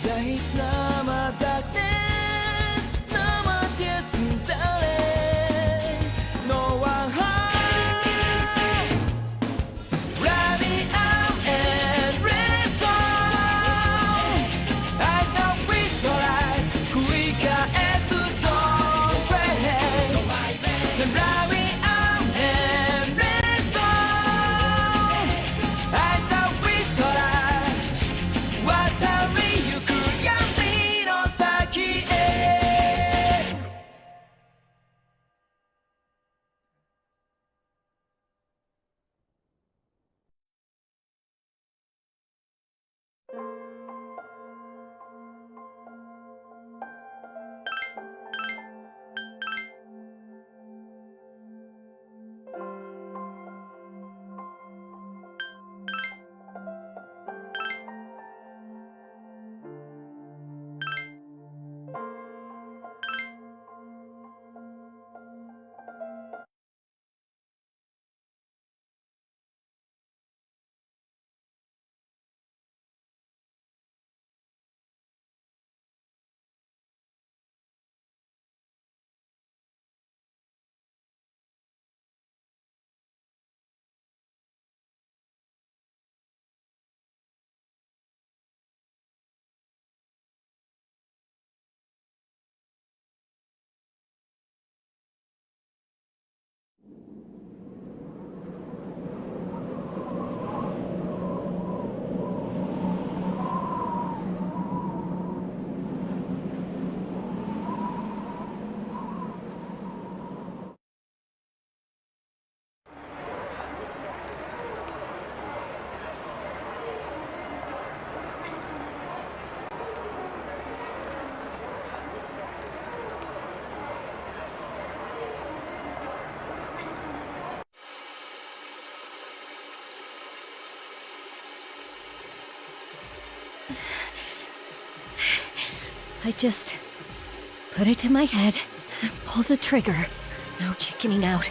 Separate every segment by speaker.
Speaker 1: There is no more darkness, no more tears in silence, no one home. Let me out and rest on. I know it's alright, quicker as a song plays. Let me out and rest on. I know it's alright. What are we?
Speaker 2: I just put it to my head, pull the trigger. No chickening out.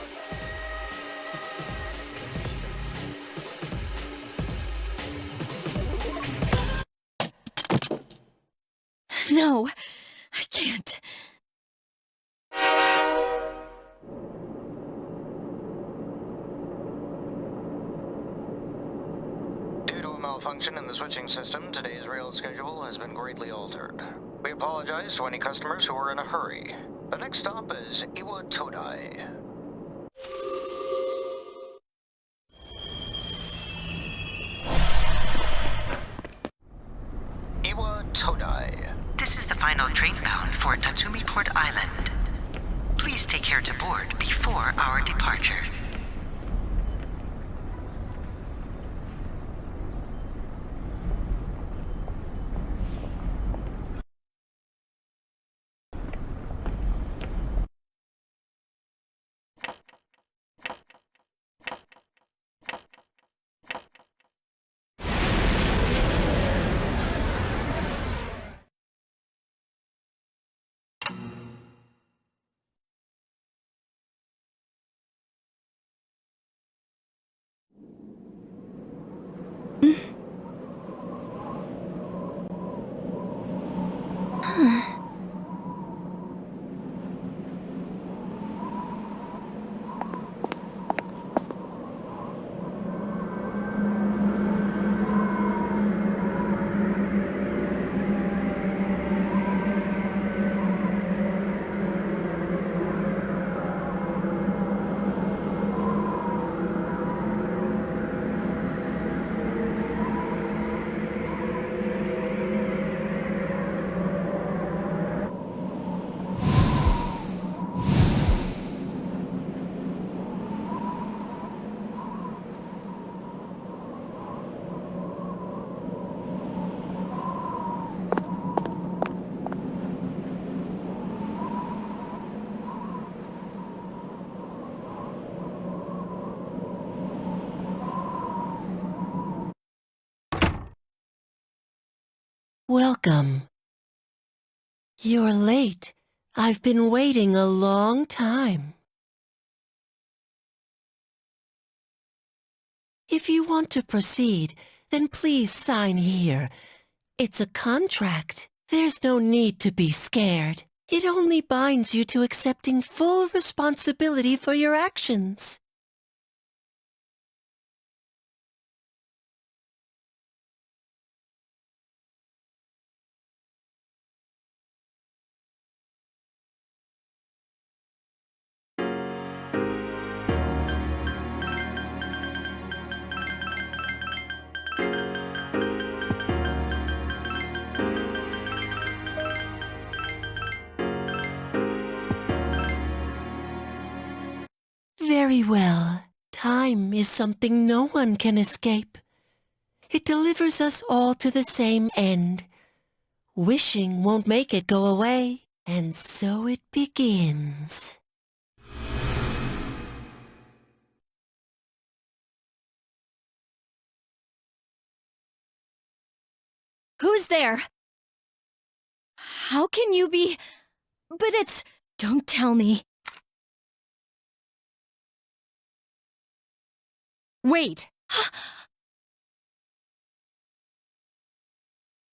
Speaker 2: No, I can't.
Speaker 3: Due to a malfunction in the switching system, today's rail schedule has been greatly altered. We apologize to any customers who are in a hurry. The next stop is Iwa Todai. Iwa Todai.
Speaker 4: This is the final train bound for Tatsumi Port Island. Please take care to board before our departure.
Speaker 5: Welcome. You're late. I've been waiting a long time. If you want to proceed, then please sign here. It's a contract. There's no need to be scared. It only binds you to accepting full responsibility for your actions. Very well. Time is something no one can escape. It delivers us all to the same end. Wishing won't make it go away, and so it begins.
Speaker 2: Who's there? How can you be... But it's... Don't tell me. Wait!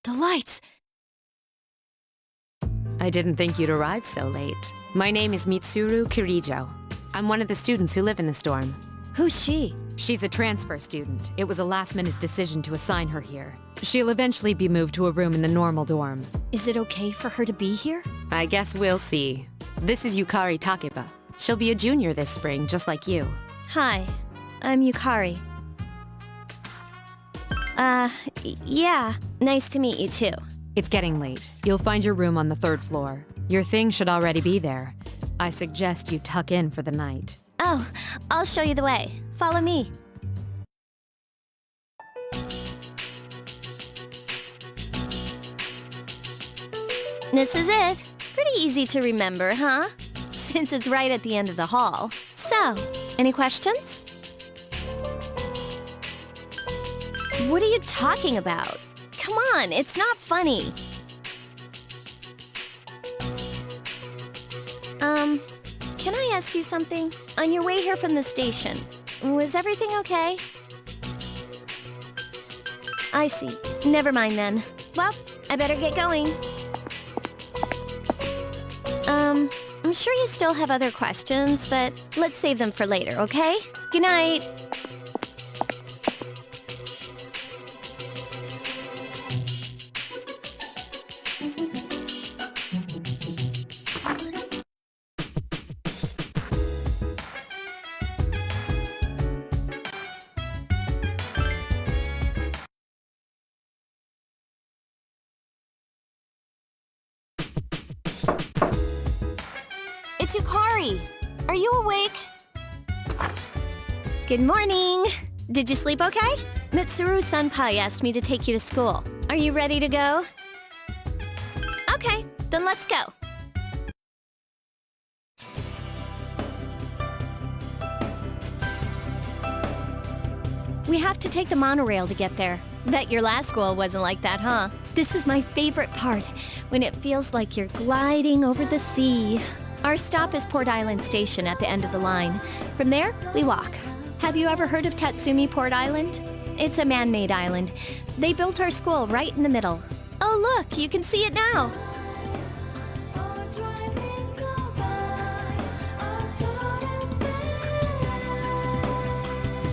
Speaker 2: The lights!
Speaker 6: I didn't think you'd arrive so late. My name is Mitsuru Kirijo. I'm one of the students who live in this dorm.
Speaker 2: Who's she?
Speaker 6: She's a transfer student. It was a last-minute decision to assign her here. She'll eventually be moved to a room in the normal dorm.
Speaker 2: Is it okay for her to be here?
Speaker 6: I guess we'll see. This is Yukari Takeba. She'll be a junior this spring, just like you.
Speaker 2: Hi, I'm Yukari. Yeah, nice to meet you too.
Speaker 6: It's getting late. You'll find your room on the 3rd floor. Your things should already be there. I suggest you tuck in for the night.
Speaker 2: Oh, I'll show you the way. Follow me. This is it. Pretty easy to remember, huh? Since it's right at the end of the hall. So, any questions? What are you talking about? Come on, it's not funny. Can I ask you something? On your way here from the station, was everything okay? I see. Never mind then. Well, I better get going. I'm sure you still have other questions, but let's save them for later, okay? Good night. It's Yukari. Are you awake? Good morning. Did you sleep okay? Mitsuru-senpai asked me to take you to school. Are you ready to go? Okay, then let's go. We have to take the monorail to get there. Bet your last school wasn't like that, huh? This is my favorite part, when it feels like you're gliding over the sea. Our stop is Port Island Station at the end of the line. From there, we walk. Have you ever heard of Tatsumi Port Island? It's a man-made island. They built our school right in the middle. Oh look, you can see it now.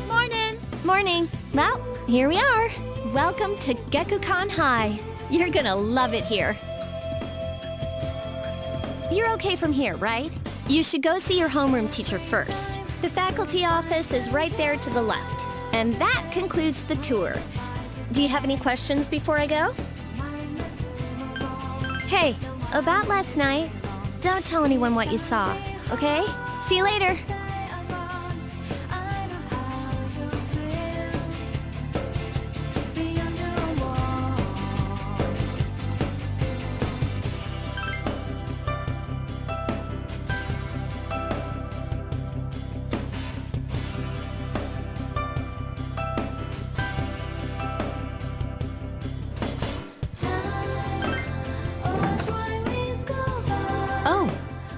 Speaker 2: Morning! Morning. Well, here we are. Welcome to Gekukan High. You're gonna love it here. You're okay from here, right? You should go see your homeroom teacher first. The faculty office is right there to the left. And that concludes the tour. Do you have any questions before I go? Hey, about last night, don't tell anyone what you saw, okay? See you later.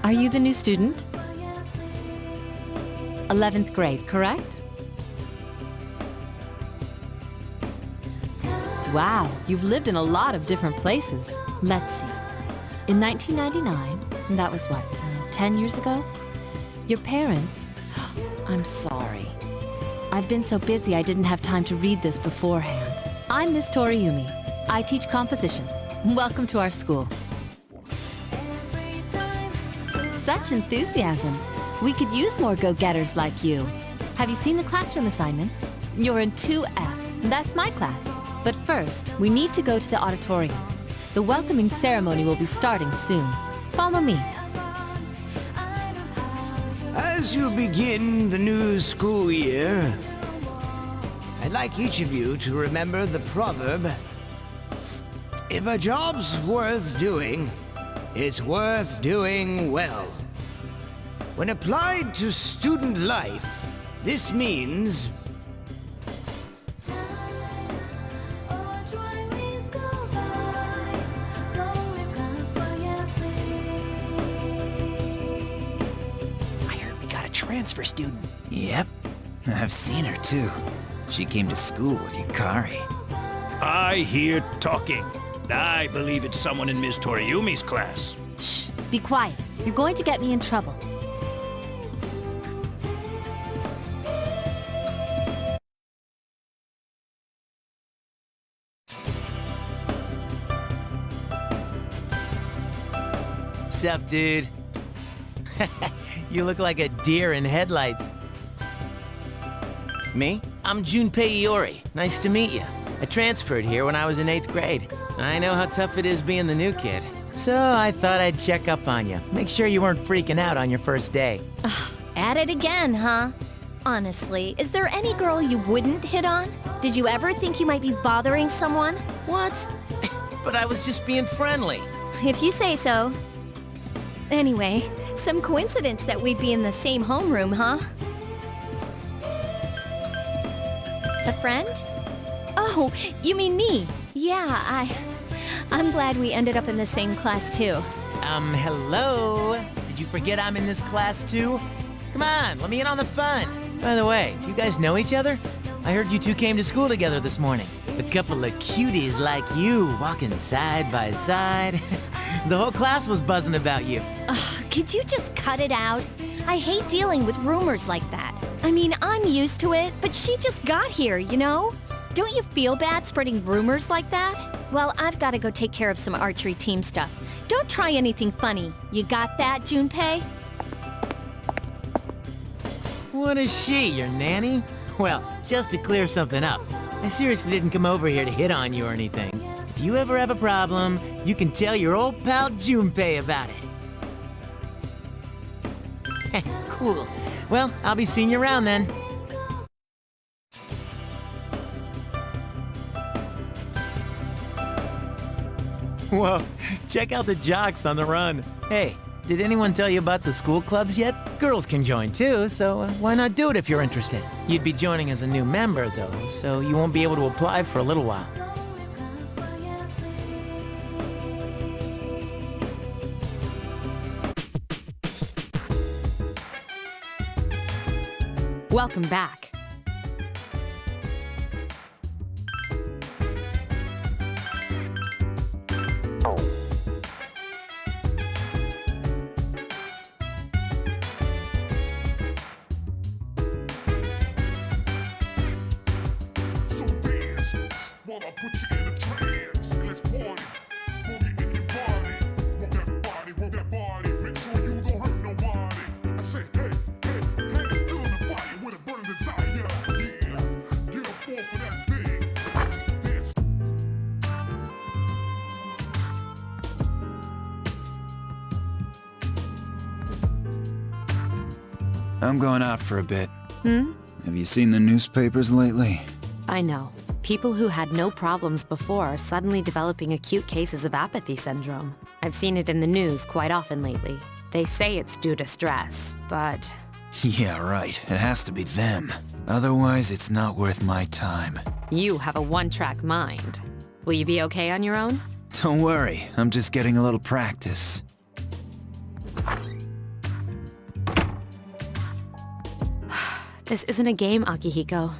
Speaker 6: Are you the new student? 11th grade, correct? Wow, you've lived in a lot of different places.
Speaker 7: Let's see. In 1999, that was what, 10 years ago? Your parents... I'm sorry. I've been so busy I didn't have time to read this beforehand. I'm Miss Toriumi. I teach composition. Welcome to our school. Such enthusiasm. We could use more go-getters like you. Have you seen the classroom assignments? You're in 2F. That's my class. But first, we need to go to the auditorium. The welcoming ceremony will be starting soon. Follow me.
Speaker 8: As you begin the new school year, I'd like each of you to remember the proverb, if a job's worth doing, it's worth doing well. When applied to student life, this means
Speaker 9: transfer student. Yep, I've seen her too. She came to school with Yukari.
Speaker 10: I hear talking. I believe it's someone in Miss Toriumi's class.
Speaker 7: Shh, be quiet. You're going to get me in trouble.
Speaker 9: Sup, dude? You look like a deer in headlights. Me? I'm Junpei Iori. Nice to meet you. I transferred here when I was in 8th grade. I know how tough it is being the new kid. So I thought I'd check up on you. Make sure you weren't freaking out on your first day.
Speaker 2: At it again, huh? Honestly, is there any girl you wouldn't hit on? Did you ever think you might be bothering someone?
Speaker 9: What? But I was just being friendly.
Speaker 2: If you say so. Anyway, some coincidence that we'd be in the same homeroom, huh? A friend? Oh, you mean me? Yeah, I'm glad we ended up in the same class too.
Speaker 9: Hello? Did you forget I'm in this class too? Come on, let me in on the fun. By the way, do you guys know each other? I heard you two came to school together this morning. A couple of cuties like you walking side by side. The whole class was buzzing about you.
Speaker 2: Could you just cut it out? I hate dealing with rumors like that. I mean, I'm used to it, but she just got here, you know? Don't you feel bad spreading rumors like that? Well, I've got to go take care of some archery team stuff. Don't try anything funny. You got that, Junpei?
Speaker 9: What is she, your nanny? Well, just to clear something up, I seriously didn't come over here to hit on you or anything. If you ever have a problem, you can tell your old pal Junpei about it. Cool. Well, I'll be seeing you around then. Whoa, check out the jocks on the run. Hey, did anyone tell you about the school clubs yet? Girls can join too, so why not do it if you're interested? You'd be joining as a new member though, so you won't be able to apply for a little while.
Speaker 6: Welcome back.
Speaker 11: I'm going out for a bit.
Speaker 6: Hmm?
Speaker 11: Have you seen the newspapers lately?
Speaker 6: I know. People who had no problems before are suddenly developing acute cases of apathy syndrome. I've seen it in the news quite often lately. They say it's due to stress, but...
Speaker 11: Yeah, right. It has to be them. Otherwise, it's not worth my time.
Speaker 6: You have a one-track mind. Will you be okay on your own?
Speaker 11: Don't worry, I'm just getting a little practice.
Speaker 6: This isn't a game, Akihiko.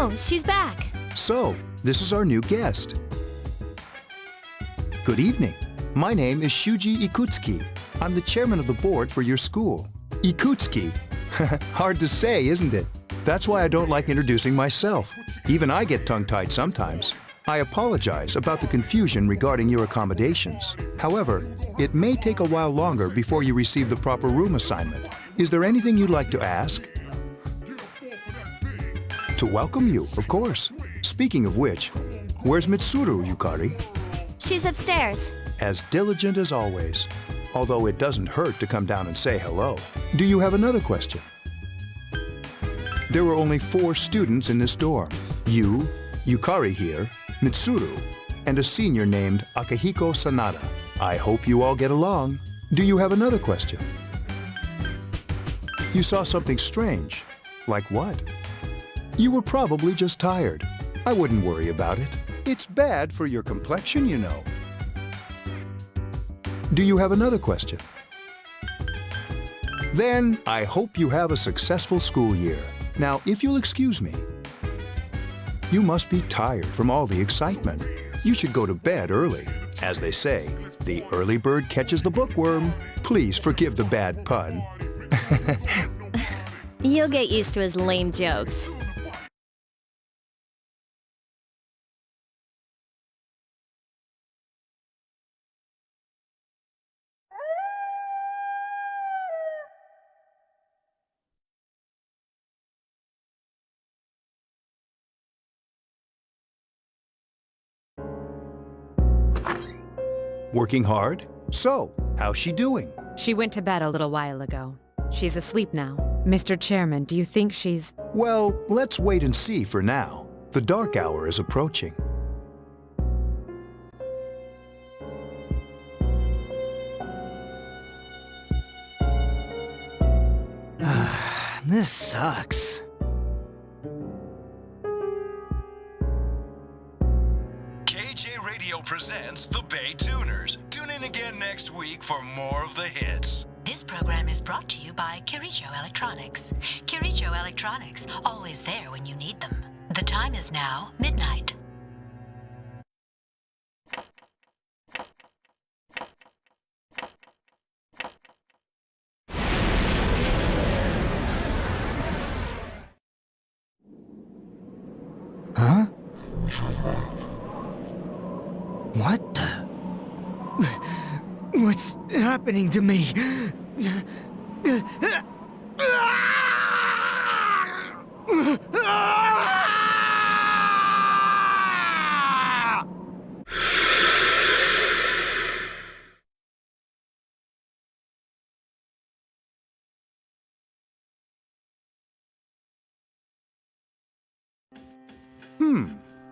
Speaker 2: Oh, she's back.
Speaker 12: So, this is our new guest. Good evening. My name is Shuji Ikutsuki. I'm the chairman of the board for your school. Ikutsuki. Hard to say, isn't it? That's why I don't like introducing myself. Even I get tongue-tied sometimes. I apologize about the confusion regarding your accommodations. However, it may take a while longer before you receive the proper room assignment. Is there anything you'd like to ask? To welcome you, of course. Speaking of which, where's Mitsuru, Yukari?
Speaker 2: She's upstairs.
Speaker 12: As diligent as always. Although it doesn't hurt to come down and say hello. Do you have another question? There are only 4 students in this dorm. You, Yukari here, Mitsuru, and a senior named Akihiko Sanada. I hope you all get along. Do you have another question? You saw something strange. Like what? You were probably just tired. I wouldn't worry about it. It's bad for your complexion, you know. Do you have another question? Then, I hope you have a successful school year. Now, if you'll excuse me, you must be tired from all the excitement. You should go to bed early. As they say, the early bird catches the bookworm. Please forgive the bad pun.
Speaker 2: You'll get used to his lame jokes.
Speaker 12: Working hard? So, how's she doing?
Speaker 6: She went to bed a little while ago. She's asleep now. Mr. Chairman, do you think she's...
Speaker 12: Well, let's wait and see for now. The dark hour is approaching.
Speaker 8: This sucks.
Speaker 13: KJ Radio presents The Bay Tuners. Tune in again next week for more of the hits.
Speaker 4: This program is brought to you by Kirijo Electronics. Kirijo Electronics, always there when you need them. The time is now midnight.
Speaker 8: Huh? What the? What's happening to me?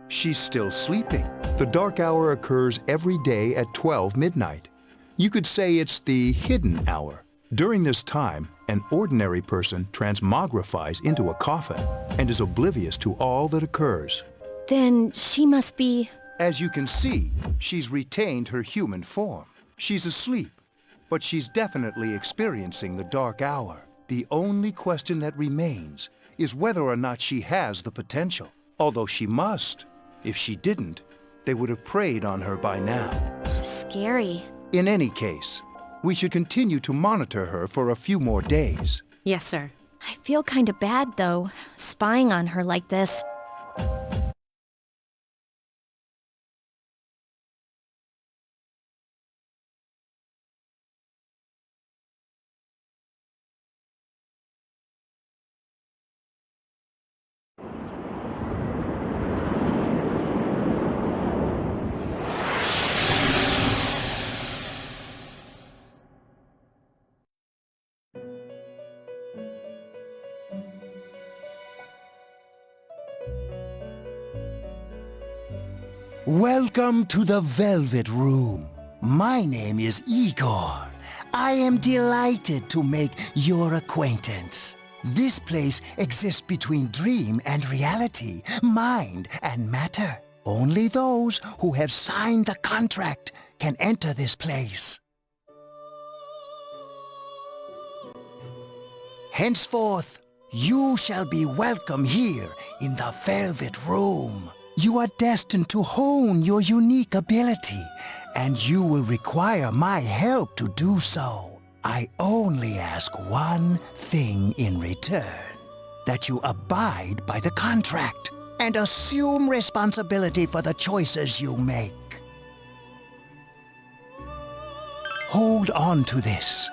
Speaker 12: She's still sleeping. The dark hour occurs every day at 12 midnight. You could say it's the hidden hour. During this time, an ordinary person transmogrifies into a coffin and is oblivious to all that occurs.
Speaker 2: Then she must be...
Speaker 12: As you can see, she's retained her human form. She's asleep, but she's definitely experiencing the dark hour. The only question that remains is whether or not she has the potential, although she must. If she didn't, they would have preyed on her by now.
Speaker 2: Scary.
Speaker 12: In any case, we should continue to monitor her for a few more days.
Speaker 6: Yes, sir.
Speaker 2: I feel kinda bad, though, spying on her like this.
Speaker 8: Welcome to the Velvet Room. My name is Igor. I am delighted to make your acquaintance. This place exists between dream and reality, mind and matter. Only those who have signed the contract can enter this place. Henceforth, You shall be welcome here in the Velvet Room. You are destined to hone your unique ability, and you will require my help to do so. I only ask one thing in return, that you abide by the contract and assume responsibility for the choices you make. Hold on to this.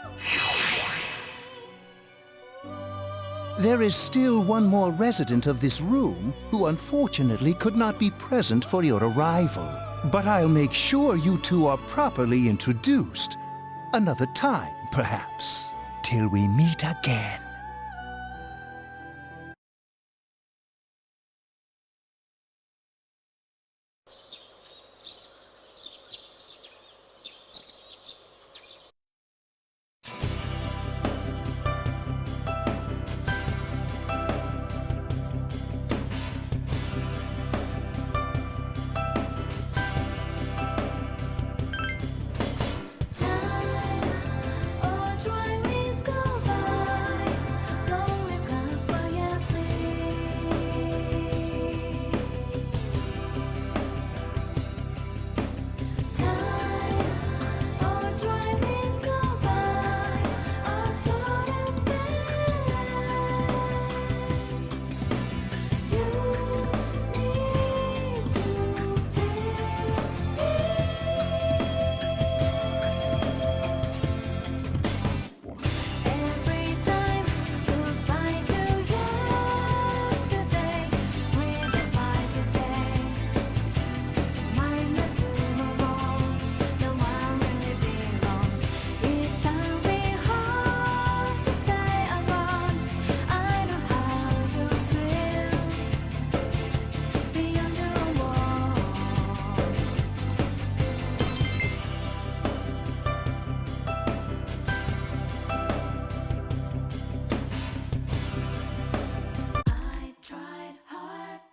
Speaker 8: There is still one more resident of this room who unfortunately could not be present for your arrival. But I'll make sure you two are properly introduced. Another time, perhaps, till we meet again.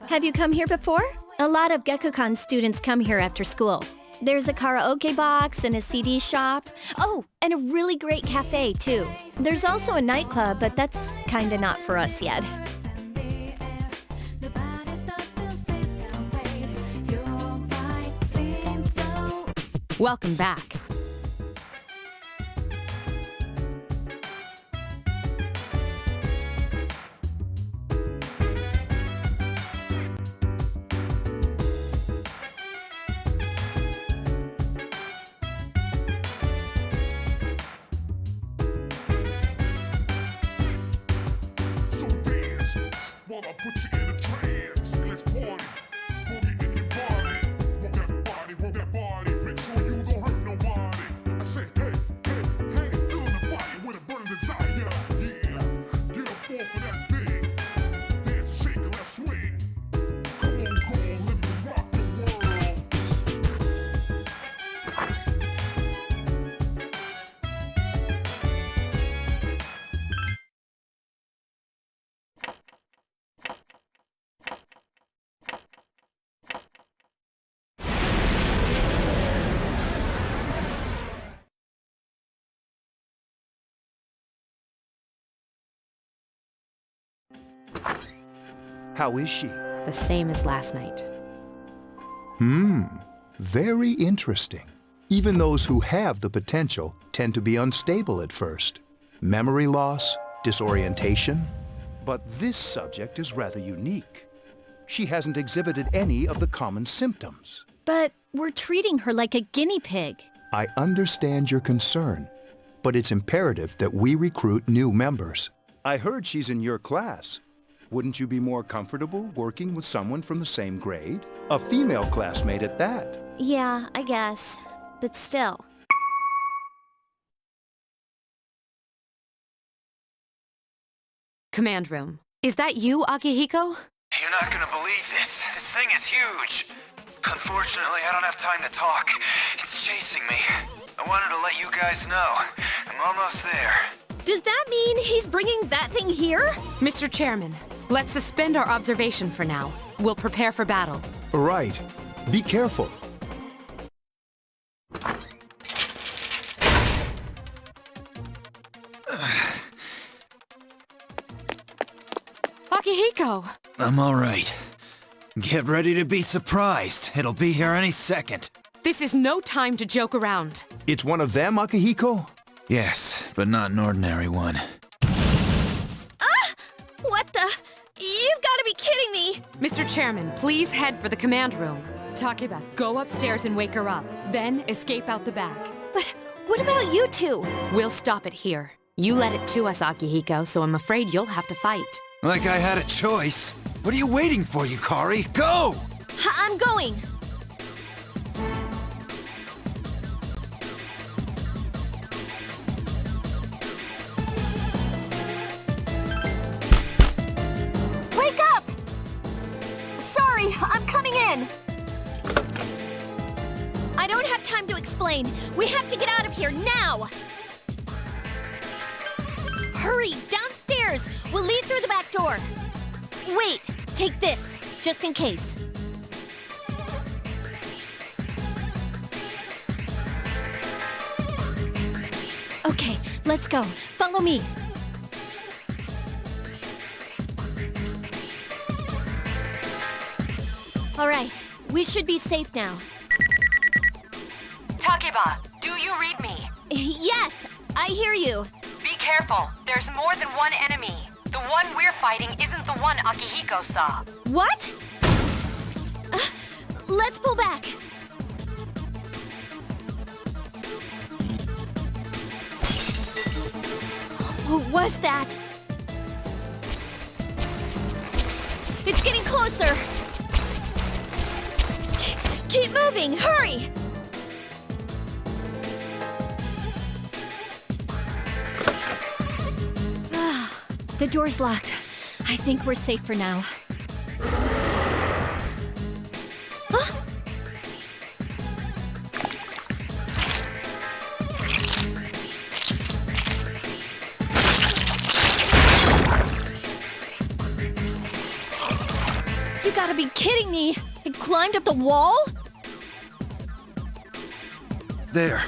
Speaker 2: Have you come here before? A lot of Gekkokan students come here after school. There's a karaoke box and a CD shop. Oh, and a really great cafe, too. There's also a nightclub, but that's kinda not for us yet.
Speaker 6: Welcome back.
Speaker 14: While I put you in a trance, let's party. Boogie in your body. Work that body, make sure you don't hurt nobody. I say, hey, feeling the fire with a burning desire. Yeah, get up off of that thing. Dance and shake and let's swing. Come on, let me rock the world.
Speaker 12: How is she?
Speaker 6: The same as last night.
Speaker 12: Very interesting. Even those who have the potential tend to be unstable at first. Memory loss, disorientation. But this subject is rather unique. She hasn't exhibited any of the common symptoms.
Speaker 2: But we're treating her like a guinea pig.
Speaker 12: I understand your concern, but it's imperative that we recruit new members. I heard she's in your class. Wouldn't you be more comfortable working with someone from the same grade? A female classmate at that.
Speaker 2: Yeah, I guess. But still.
Speaker 6: Command room. Is that you, Akihiko?
Speaker 11: You're not gonna believe this. This thing is huge. Unfortunately, I don't have time to talk. It's chasing me. I wanted to let you guys know. I'm almost there.
Speaker 2: Does that mean he's bringing that thing here?
Speaker 6: Mr. Chairman, let's suspend our observation for now. We'll prepare for battle.
Speaker 12: Right. Be careful.
Speaker 6: Akihiko!
Speaker 11: I'm alright. Get ready to be surprised. It'll be here any second.
Speaker 6: This is no time to joke around.
Speaker 12: It's one of them, Akihiko?
Speaker 11: Yes, but not an ordinary one.
Speaker 2: What the? You've got to be kidding me!
Speaker 6: Mr. Chairman, please head for the command room. Takeba, go upstairs and wake her up. Then escape out the back.
Speaker 2: But what about you two?
Speaker 6: We'll stop it here. You led it to us, Akihiko, so I'm afraid you'll have to fight.
Speaker 11: Like I had a choice. What are you waiting for, Yukari? Go!
Speaker 2: I'm going! Wake up! Sorry, I'm coming in! I don't have time to explain. We have to get out of here now! Hurry, downstairs! We'll leave through the back door. Wait, take this, just in case. Okay, let's go. Follow me. All right, we should be safe now.
Speaker 6: Takeba, do you read me?
Speaker 2: Yes, I hear you.
Speaker 6: Be careful. There's more than one enemy. The one we're fighting isn't the one Akihiko saw.
Speaker 2: What? Let's pull back. What was that? It's getting closer. Keep moving, hurry! The door's locked. I think we're safe for now. Huh? You gotta be kidding me! It climbed up the wall?
Speaker 11: There.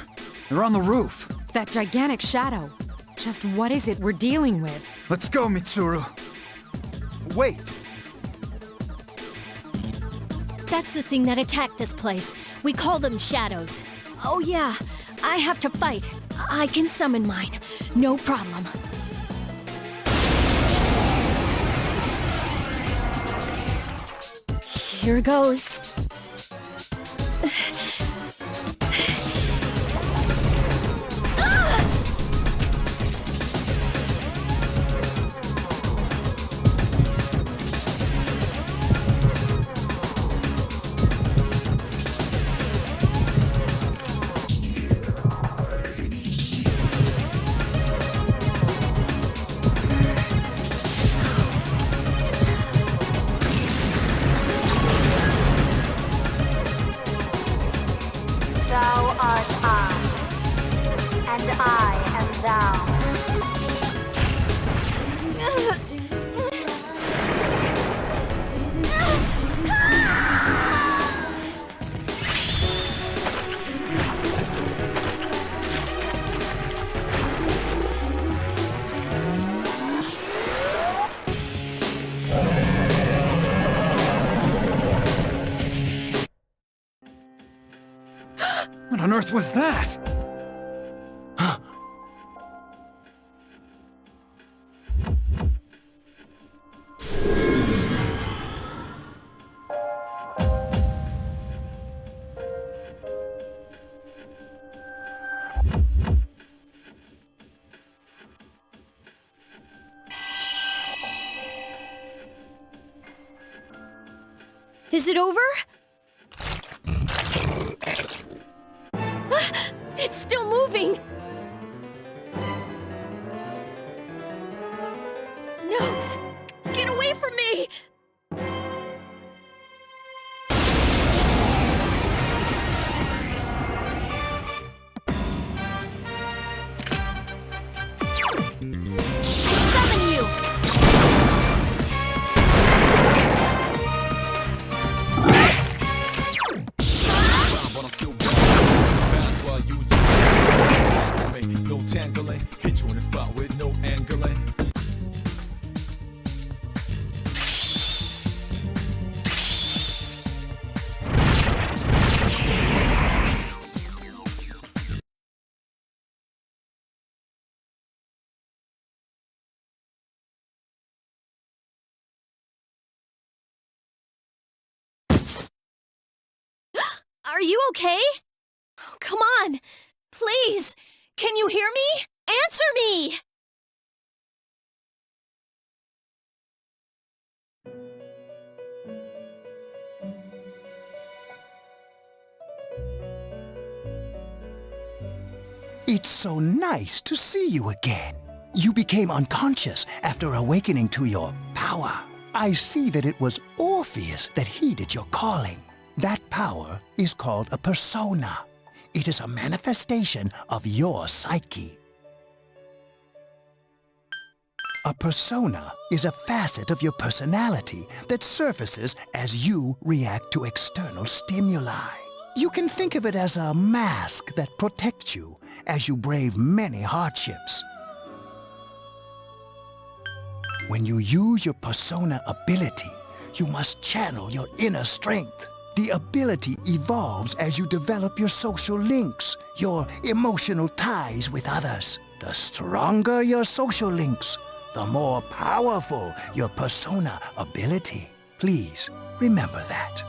Speaker 11: They're on the roof.
Speaker 6: That gigantic shadow. Just what is it we're dealing with?
Speaker 11: Let's go, Mitsuru.
Speaker 12: Wait!
Speaker 2: That's the thing that attacked this place. We call them shadows. Oh yeah, I have to fight. I can summon mine. No problem. Here goes.
Speaker 15: Thou art I, and I am thou.
Speaker 11: What on earth was that?
Speaker 2: Is it over? It's still moving! No! Get away from me! I summon you!
Speaker 16: But I'm still fast while you no tangling. Hit you in the spot with no angling.
Speaker 2: Are you okay? Oh, come on! Please! Can you hear me? Answer me!
Speaker 12: It's so nice to see you again. You became unconscious after awakening to your power. I see that it was Orpheus that heeded your calling. That power is called a persona. It is a manifestation of your psyche. A persona is a facet of your personality that surfaces as you react to external stimuli. You can think of it as a mask that protects you as you brave many hardships. When you use your persona ability, you must channel your inner strength. The ability evolves as you develop your social links, your emotional ties with others. The stronger your social links, the more powerful your persona ability. Please remember that.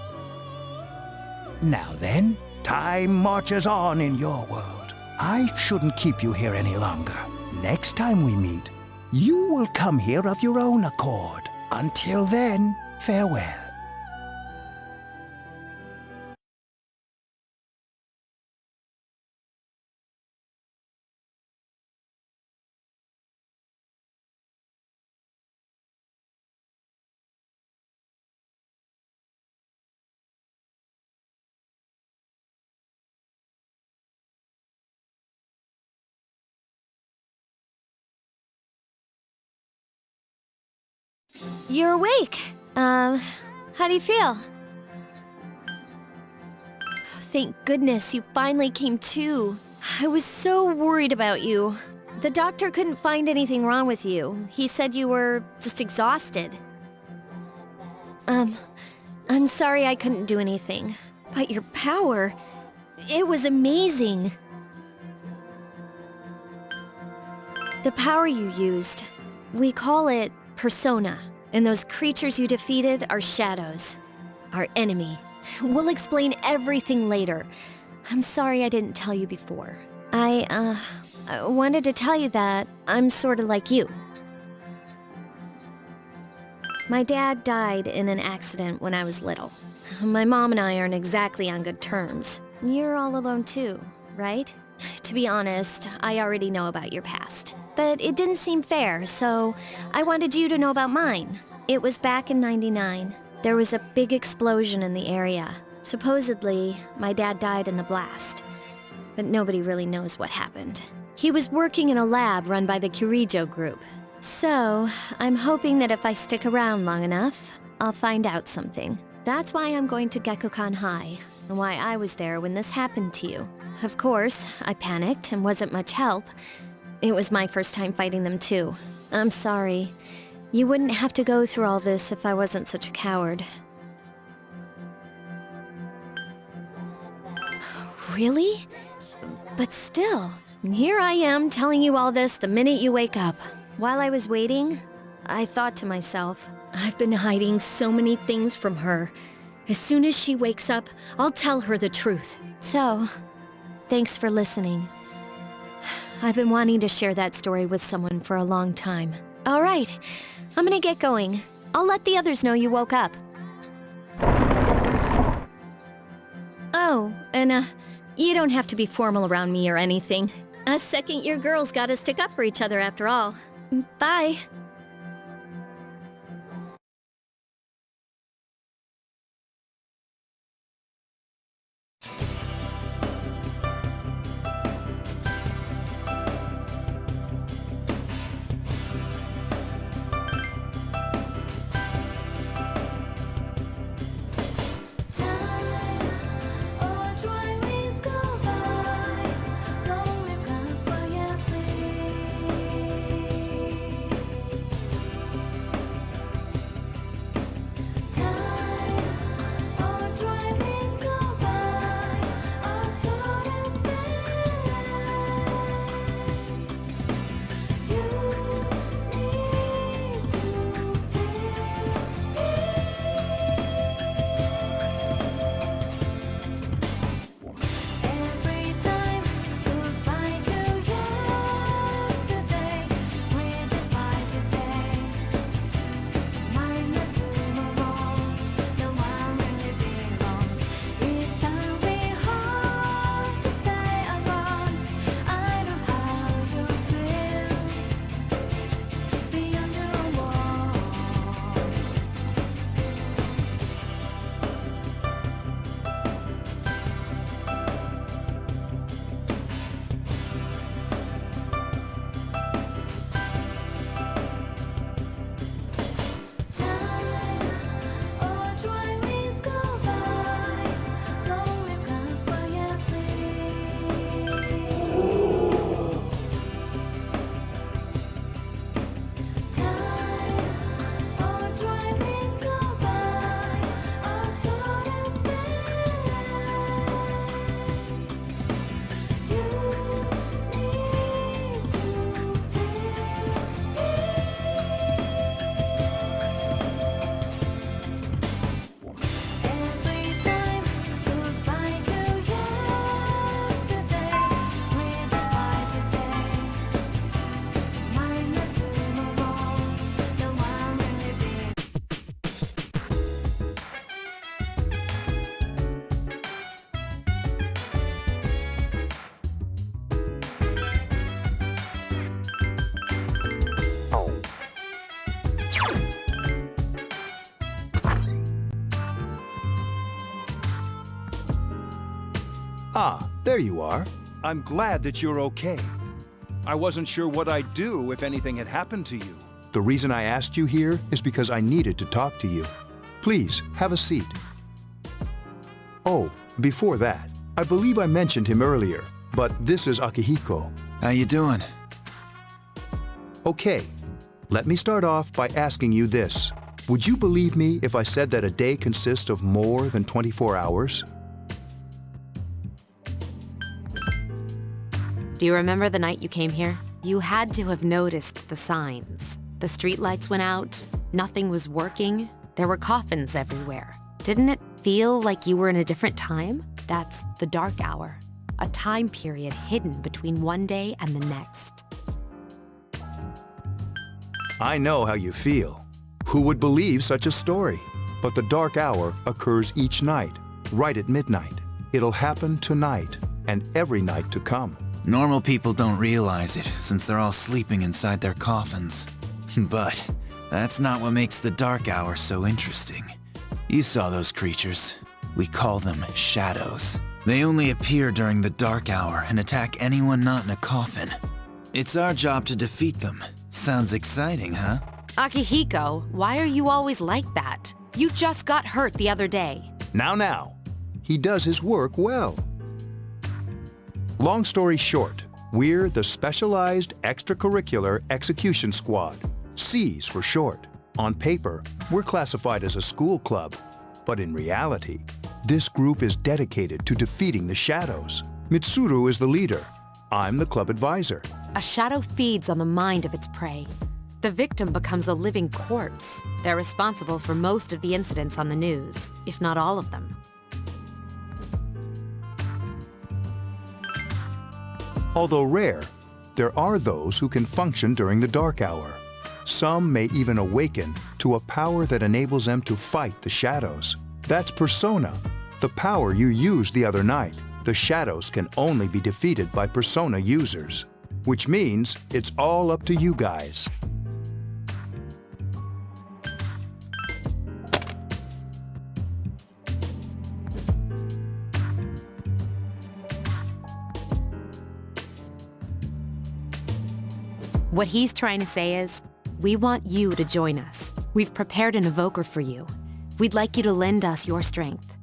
Speaker 12: Now then, time marches on in your world. I shouldn't keep you here any longer. Next time we meet, you will come here of your own accord. Until then, farewell.
Speaker 2: You're awake. How do you feel? Thank goodness you finally came to. I was so worried about you. The doctor couldn't find anything wrong with you. He said you were just exhausted. I'm sorry I couldn't do anything. But your power, it was amazing. The power you used, we call it persona. And those creatures you defeated are shadows. Our enemy. We'll explain everything later. I'm sorry I didn't tell you before. I wanted to tell you that I'm sort of like you. My dad died in an accident when I was little. My mom and I aren't exactly on good terms. You're all alone too, right? To be honest, I already know about your past. But it didn't seem fair, so I wanted you to know about mine. It was back in '99. There was a big explosion in the area. Supposedly, my dad died in the blast. But nobody really knows what happened. He was working in a lab run by the Kirijo group. So, I'm hoping that if I stick around long enough, I'll find out something. That's why I'm going to Gekukan High, and why I was there when this happened to you. Of course, I panicked and wasn't much help. It was my first time fighting them too. I'm sorry. You wouldn't have to go through all this if I wasn't such a coward. Really? But still, here I am telling you all this the minute you wake up. While I was waiting, I thought to myself, I've been hiding so many things from her. As soon as she wakes up, I'll tell her the truth. So, thanks for listening. I've been wanting to share that story with someone for a long time. All right, I'm gonna get going. I'll let the others know you woke up. Oh, and you don't have to be formal around me or anything. A second-year girls gotta stick up for each other after all. Bye.
Speaker 12: Ah, there you are. I'm glad that you're okay. I wasn't sure what I'd do if anything had happened to you. The reason I asked you here is because I needed to talk to you. Please, have a seat. Oh, before that, I believe I mentioned him earlier, but this is Akihiko.
Speaker 11: How you doing?
Speaker 12: Okay, let me start off by asking you this. Would you believe me if I said that a day consists of more than 24 hours?
Speaker 6: Do you remember the night you came here? You had to have noticed the signs. The streetlights went out, nothing was working, there were coffins everywhere. Didn't it feel like you were in a different time? That's the dark hour, a time period hidden between one day and the next.
Speaker 12: I know how you feel. Who would believe such a story? But the dark hour occurs each night, right at midnight. It'll happen tonight and every night to come.
Speaker 11: Normal people don't realize it, since they're all sleeping inside their coffins. But that's not what makes the dark hour so interesting. You saw those creatures. We call them shadows. They only appear during the dark hour and attack anyone not in a coffin. It's our job to defeat them. Sounds exciting, huh?
Speaker 6: Akihiko, why are you always like that? You just got hurt the other day.
Speaker 12: Now. He does his work well. Long story short, we're the Specialized Extracurricular Execution Squad, SEAS for short. On paper, we're classified as a school club, but in reality, this group is dedicated to defeating the shadows. Mitsuru is the leader. I'm the club advisor.
Speaker 6: A shadow feeds on the mind of its prey. The victim becomes a living corpse. They're responsible for most of the incidents on the news, if not all of them.
Speaker 12: Although rare, there are those who can function during the dark hour. Some may even awaken to a power that enables them to fight the shadows. That's Persona, the power you used the other night. The shadows can only be defeated by Persona users, which means it's all up to you guys.
Speaker 6: What he's trying to say is, we want you to join us. We've prepared an evoker for you. We'd like you to lend us your strength.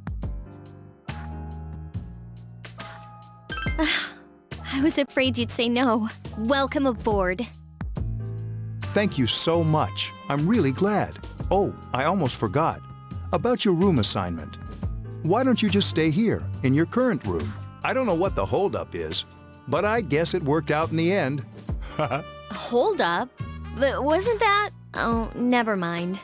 Speaker 2: I was afraid you'd say no. Welcome aboard.
Speaker 12: Thank you so much. I'm really glad. Oh, I almost forgot. About your room assignment. Why don't you just stay here, in your current room? I don't know what the holdup is, but I guess it worked out in the end.
Speaker 2: Hold up? But wasn't that? Oh, never mind.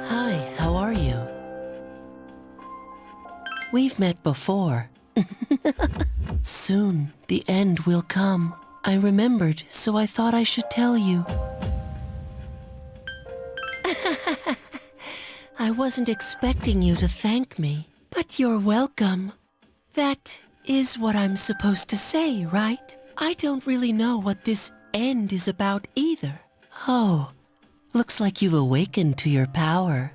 Speaker 5: Hi, how are you? We've met before. Soon, the end will come. I remembered, so I thought I should tell you. I wasn't expecting you to thank me, but you're welcome. That is what I'm supposed to say, right? I don't really know what this end is about either. Oh, looks like you've awakened to your power.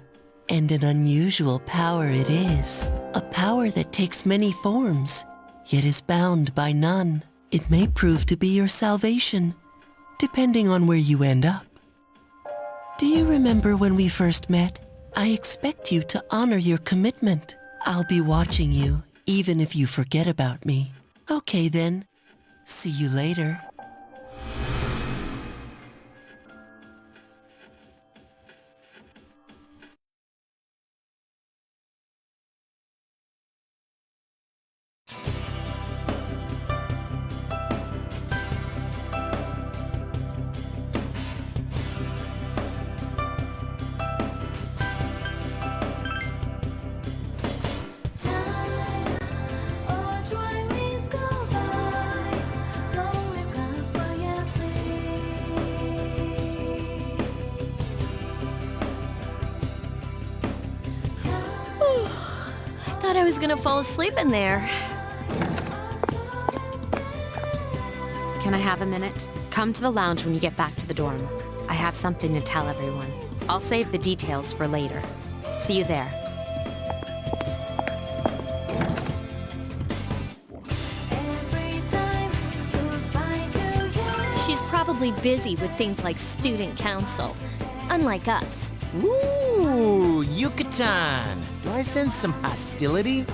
Speaker 5: And an unusual power it is. A power that takes many forms, yet is bound by none. It may prove to be your salvation, depending on where you end up. Do you remember when we first met? I expect you to honor your commitment. I'll be watching you, even if you forget about me. Okay then. See you later.
Speaker 2: Thought I was gonna fall asleep in there.
Speaker 6: Can I have a minute? Come to the lounge when you get back to the dorm. I have something to tell everyone. I'll save the details for later. See you there.
Speaker 2: She's probably busy with things like student council, unlike us.
Speaker 9: Ooh, Yucatan! Do I sense some hostility?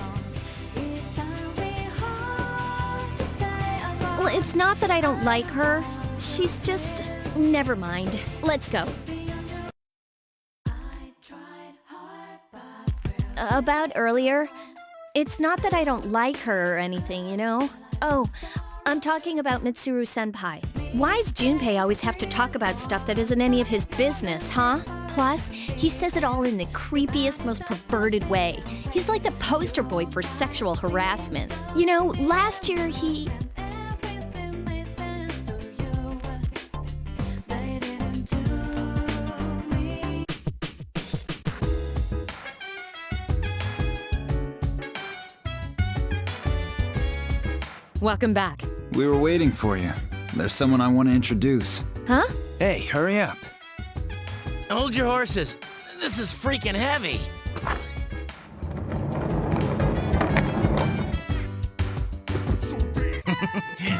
Speaker 2: Well, it's not that I don't like her. She's just... Never mind. Let's go. About earlier, it's not that I don't like her or anything, you know? Oh, I'm talking about Mitsuru-senpai. Why's Junpei always have to talk about stuff that isn't any of his business, huh? Plus, he says it all in the creepiest, most perverted way. He's like the poster boy for sexual harassment. You know, last year he...
Speaker 6: Welcome back.
Speaker 11: We were waiting for you. There's someone I want to introduce.
Speaker 2: Huh?
Speaker 11: Hey, hurry up.
Speaker 9: Hold your horses. This is freaking heavy.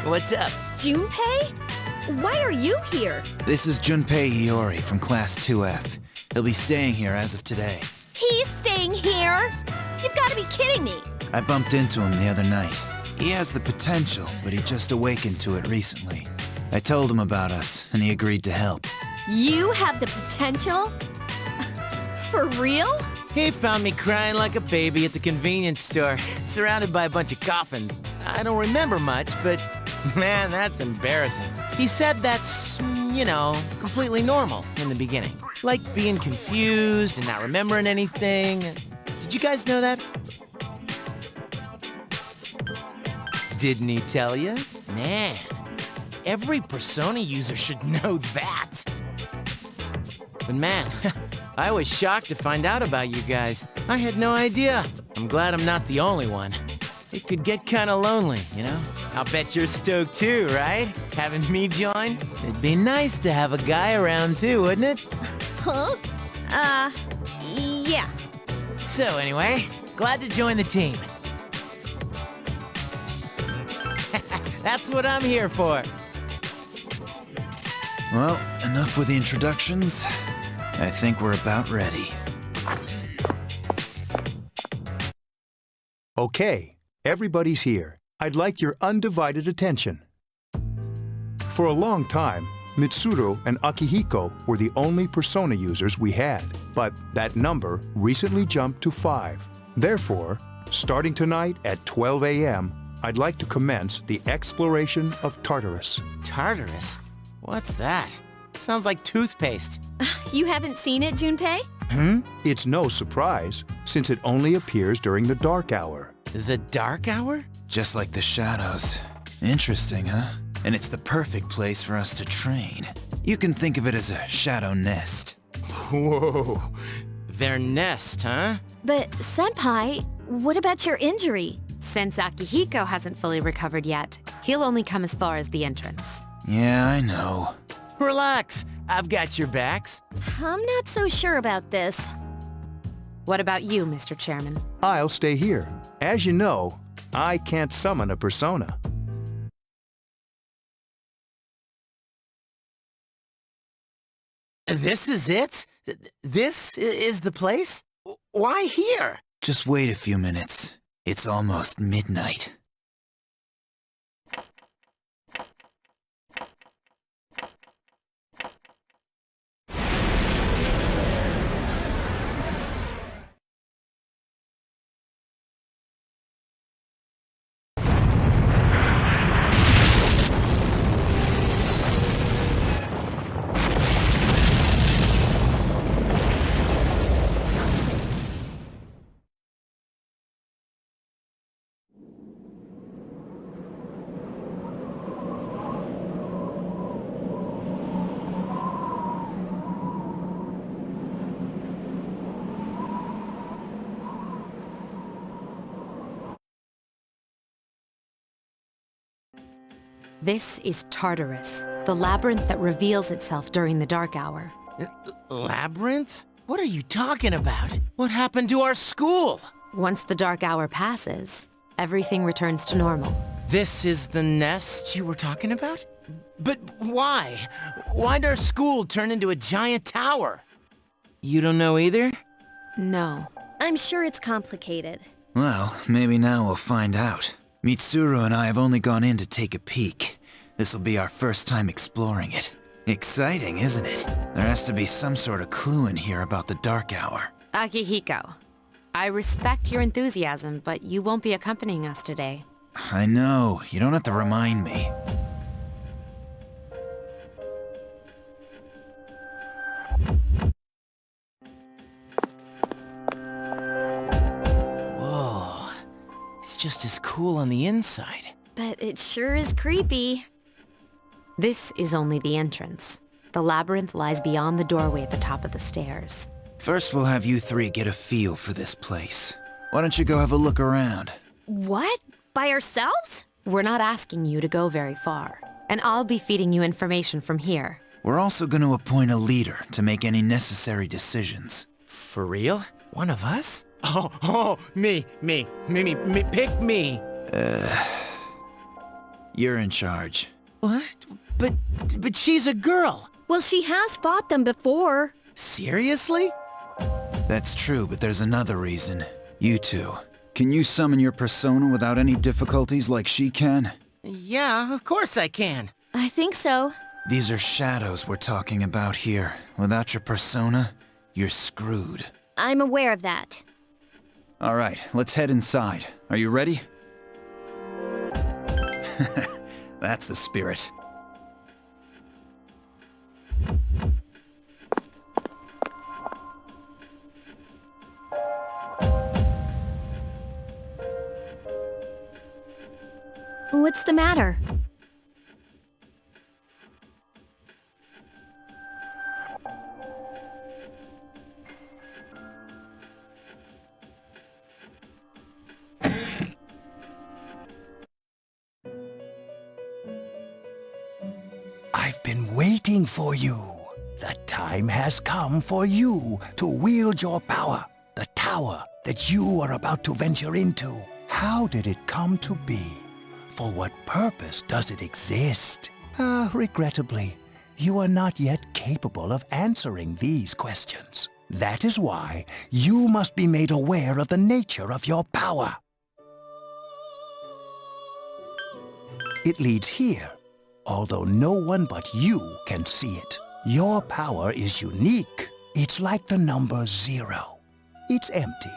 Speaker 9: What's up?
Speaker 2: Junpei? Why are you here?
Speaker 11: This is Junpei Iori from Class 2F. He'll be staying here as of today.
Speaker 2: He's staying here? You've got to be kidding me.
Speaker 11: I bumped into him the other night. He has the potential, but he just awakened to it recently. I told him about us, and he agreed to help.
Speaker 2: You have the potential? For real?
Speaker 9: He found me crying like a baby at the convenience store, surrounded by a bunch of coffins. I don't remember much, but man, that's embarrassing. He said that's, you know, completely normal in the beginning. Like being confused and not remembering anything. Did you guys know that? Didn't he tell you? Man, every Persona user should know that. But man, I was shocked to find out about you guys. I had no idea. I'm glad I'm not the only one. It could get kinda lonely, you know? I'll bet you're stoked too, right? Having me join? It'd be nice to have a guy around too, wouldn't it?
Speaker 2: Huh? Yeah.
Speaker 9: So anyway, glad to join the team. That's what I'm here for.
Speaker 11: Well, enough with the introductions. I think we're about ready.
Speaker 12: Okay, everybody's here. I'd like your undivided attention. For a long time, Mitsuru and Akihiko were the only Persona users we had, but that number recently jumped to 5. Therefore, starting tonight at 12 a.m., I'd like to commence the exploration of Tartarus.
Speaker 9: Tartarus? What's that? Sounds like toothpaste.
Speaker 2: You haven't seen it, Junpei?
Speaker 12: It's no surprise, since it only appears during the dark hour.
Speaker 9: The dark hour?
Speaker 11: Just like the shadows. Interesting, huh? And it's the perfect place for us to train. You can think of it as a shadow nest.
Speaker 9: Whoa. Their nest, huh?
Speaker 2: But, Senpai, what about your injury?
Speaker 6: Since Akihiko hasn't fully recovered yet, he'll only come as far as the entrance.
Speaker 11: Yeah, I know.
Speaker 9: Relax, I've got your backs.
Speaker 2: I'm not so sure about this.
Speaker 6: What about you, Mr. Chairman?
Speaker 12: I'll stay here. As you know, I can't summon a Persona.
Speaker 9: This is it? This is the place? Why here?
Speaker 11: Just wait a few minutes. It's almost midnight.
Speaker 6: This is Tartarus, the labyrinth that reveals itself during the dark hour.
Speaker 9: Labyrinth? What are you talking about? What happened to our school?
Speaker 6: Once the dark hour passes, everything returns to normal.
Speaker 9: This is the nest you were talking about? But why? Why'd our school turn into a giant tower? You don't know either?
Speaker 6: No.
Speaker 2: I'm sure it's complicated.
Speaker 11: Well, maybe now we'll find out. Mitsuru and I have only gone in to take a peek. This'll be our first time exploring it. Exciting, isn't it? There has to be some sort of clue in here about the dark hour.
Speaker 6: Akihiko, I respect your enthusiasm, but you won't be accompanying us today.
Speaker 11: I know. You don't have to remind me.
Speaker 9: Whoa. It's just as cool on the inside.
Speaker 2: But it sure is creepy.
Speaker 6: This is only the entrance. The labyrinth lies beyond the doorway at the top of the stairs.
Speaker 11: First, we'll have you three get a feel for this place. Why don't you go have a look around?
Speaker 2: What? By ourselves?
Speaker 6: We're not asking you to go very far, and I'll be feeding you information from here.
Speaker 11: We're also going to appoint a leader to make any necessary decisions.
Speaker 9: For real? One of us? Oh, me, pick me.
Speaker 11: You're in charge.
Speaker 9: What? But she's a girl.
Speaker 2: Well, she has fought them before.
Speaker 9: Seriously?
Speaker 11: That's true, but there's another reason. You two. Can you summon your persona without any difficulties like she can?
Speaker 9: Yeah, of course I can.
Speaker 2: I think so.
Speaker 11: These are shadows we're talking about here. Without your persona, you're screwed.
Speaker 2: I'm aware of that.
Speaker 11: All right, let's head inside. Are you ready? That's the spirit.
Speaker 2: What's the matter?
Speaker 8: I've been waiting for you. The time has come for you to wield your power. The tower that you are about to venture into. How did it come to be? For what purpose does it exist? Regrettably, you are not yet capable of answering these questions. That is why you must be made aware of the nature of your power. It leads here, although no one but you can see it. Your power is unique. It's like the number 0. It's empty,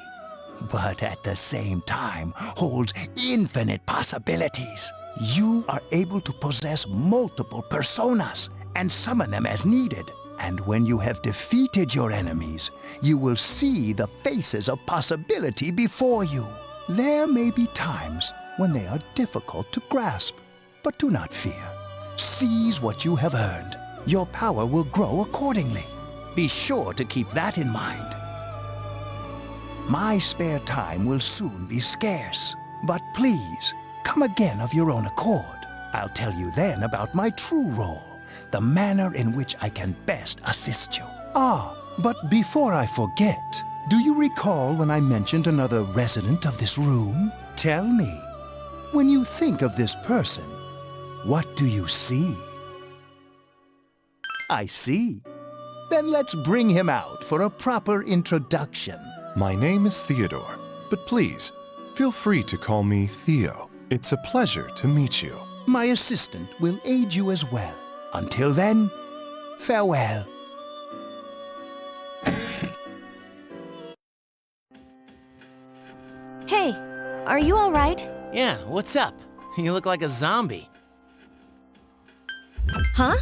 Speaker 8: but at the same time holds infinite possibilities. You are able to possess multiple personas and summon them as needed. And when you have defeated your enemies, you will see the faces of possibility before you. There may be times when they are difficult to grasp, but do not fear. Seize what you have earned. Your power will grow accordingly. Be sure to keep that in mind. My spare time will soon be scarce, but please, come again of your own accord. I'll tell you then about my true role, the manner in which I can best assist you. But before I forget, do you recall when I mentioned another resident of this room? Tell me, when you think of this person, what do you see? I see.
Speaker 12: Then let's bring him out for a proper introduction.
Speaker 17: My name is Theodore, but please, feel free to call me Theo. It's a pleasure to meet you.
Speaker 12: My assistant will aid you as well. Until then, farewell.
Speaker 2: Hey, are you all right?
Speaker 9: Yeah, what's up? You look like a zombie.
Speaker 2: Huh?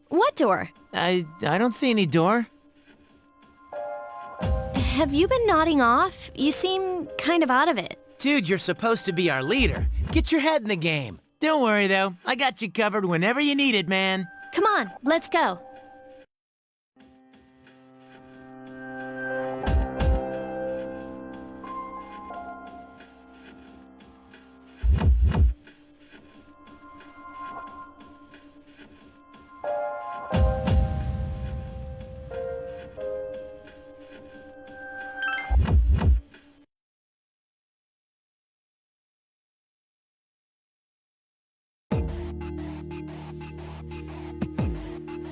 Speaker 2: What door?
Speaker 9: I don't see any door.
Speaker 2: Have you been nodding off? You seem kind of out of it.
Speaker 9: Dude, you're supposed to be our leader. Get your head in the game. Don't worry, though. I got you covered whenever you need it, man.
Speaker 2: Come on, let's go.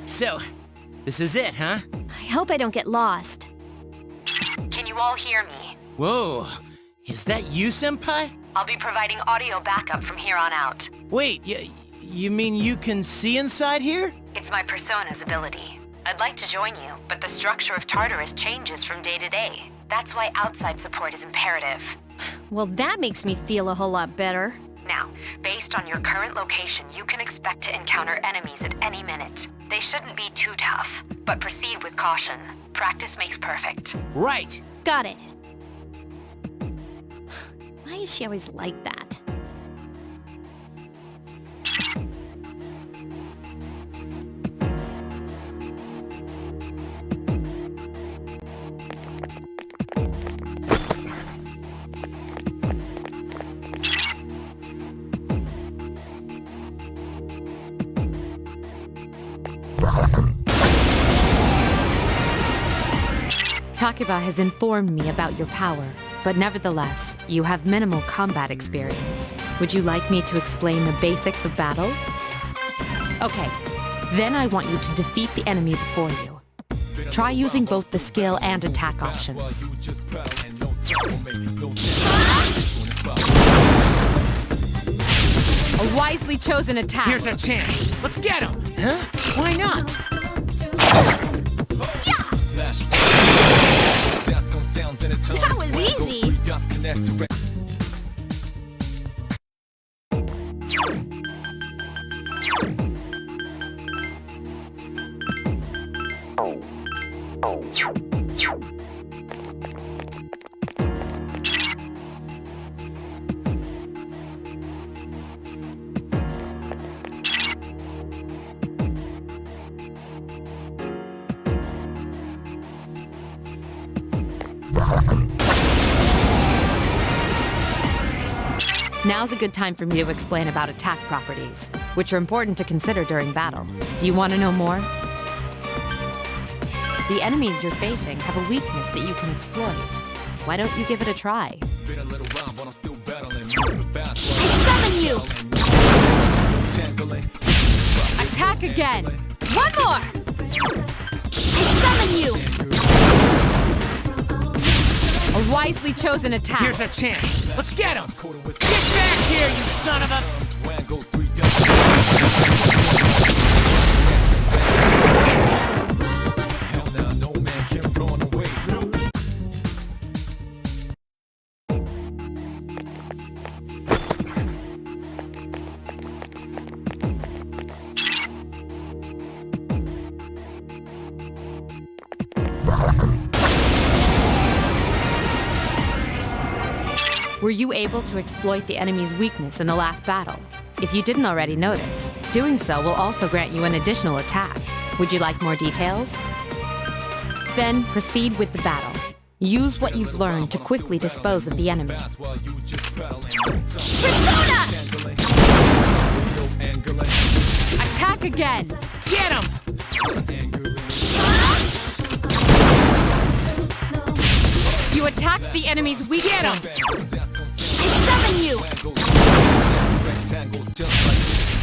Speaker 9: So, this is it, huh?
Speaker 2: I hope I don't get lost.
Speaker 6: Can you all hear me?
Speaker 9: Whoa, is that you, Senpai?
Speaker 6: I'll be providing audio backup from here on out.
Speaker 9: Wait, you mean you can see inside here?
Speaker 6: It's my persona's ability. I'd like to join you, but the structure of Tartarus changes from day to day. That's why outside support is imperative.
Speaker 2: Well, that makes me feel a whole lot better.
Speaker 6: Now, based on your current location, you can expect to encounter enemies at any minute. They shouldn't be too tough, but proceed with caution. Practice makes perfect.
Speaker 9: Right!
Speaker 2: Got it. Why is she always like that?
Speaker 6: Takeba has informed me about your power, but nevertheless, you have minimal combat experience. Would you like me to explain the basics of battle? Okay, then I want you to defeat the enemy before you. Try using both the skill and attack options. A wisely chosen attack.
Speaker 9: Here's our chance. Let's get him! Huh? Why not?
Speaker 2: That was easy!
Speaker 6: Now's a good time for me to explain about attack properties, which are important to consider during battle. Do you want to know more? The enemies you're facing have a weakness that you can exploit. Why don't you give it a try?
Speaker 2: I summon you!
Speaker 6: Attack again!
Speaker 2: One more! I summon you!
Speaker 6: A wisely chosen attack.
Speaker 9: Here's our chance. Let's get him! Get back here, you son of a...
Speaker 6: Were you able to exploit the enemy's weakness in the last battle? If you didn't already notice, doing so will also grant you an additional attack. Would you like more details? Then proceed with the battle. Use what you've learned to quickly dispose of the enemy.
Speaker 2: Persona!
Speaker 6: Attack again!
Speaker 9: Get him!
Speaker 6: You attacked the enemy's weak point.
Speaker 2: I summon you!